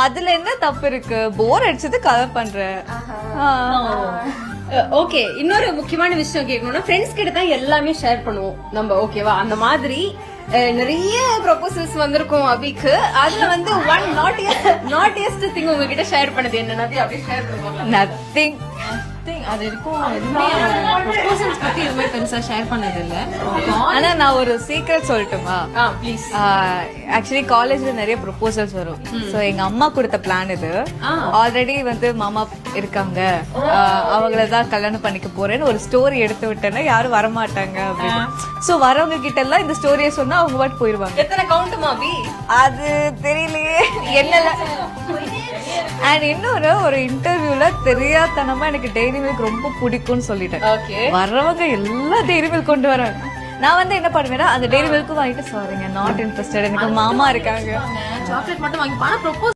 அதுல என்ன தப்பு இருக்கு? போர் அடிச்சது கதை பண்றேன். ஓகே, இன்னொரு முக்கியமான விஷயம் கேட்கணும்னா, ஃப்ரெண்ட்ஸ் கிட்ட தான் எல்லாமே ஷேர் பண்ணுவோம் நம்ம, ஓகேவா? அந்த மாதிரி நிறைய ப்ரொபோசல்ஸ் வந்திருக்கும் அபிக்கு. அதுல வந்து ஒன் நாட்டியஸ்ட் திங் உங்ககிட்ட ஷேர் பண்ணது என்ன? அப்படியே ஷேர் பண்ணுவாங்க. நத்திங். அது இருக்கும். எதுவுமே ப்ரொபோசல்ஸ் பத்தி எதுவுமே பெருசா ஷேர் பண்ணது இல்ல. ஆனா நான் ஒரு சீக்ரெட் சொல்லட்டுமா? ப்ளீஸ். ஆக்சுவலி காலேஜ்ல நிறைய ப்ரொபோசல்ஸ் வரும். சோ எங்க அம்மா கொடுத்த பிளான் இது. ஆல்ரெடி வந்து மாமா இருக்காங்க, அவங்களதான் கல்யாணம் பண்ணிக்க போறேன்னு ஒரு ஸ்டோரி எடுத்து விட்டேன்னா யாரும் வரமாட்டாங்க அப்படின்னு. சோ வரவங்க கிட்ட எல்லாம் இந்த ஸ்டோரியை சொன்னா அவங்க பாட்டு போயிருவாங்க. எத்தனை கவுண்ட்டுமா அபி? அது தெரியலையே என்னல. அண்ட் இன்னொரு ஒரு இன்டர்வியூல தெரியாதனமா எனக்கு டெய்ரி மில்க் ரொம்ப பிடிக்கும்னு சொல்லிட்டேன். வர்றவங்க எல்லா டெய்ரி மில்க் கொண்டு வராங்க. நான் வந்து என்ன பண்ணுவேன்னா அந்த டெய்ரி மில்க்கும் வாங்கிட்டு, சாரிங்க நாட் இன்ட்ரெஸ்டட், எனக்கு மாமா இருக்காங்க, சாக்லேட் மட்டும் வாங்கி.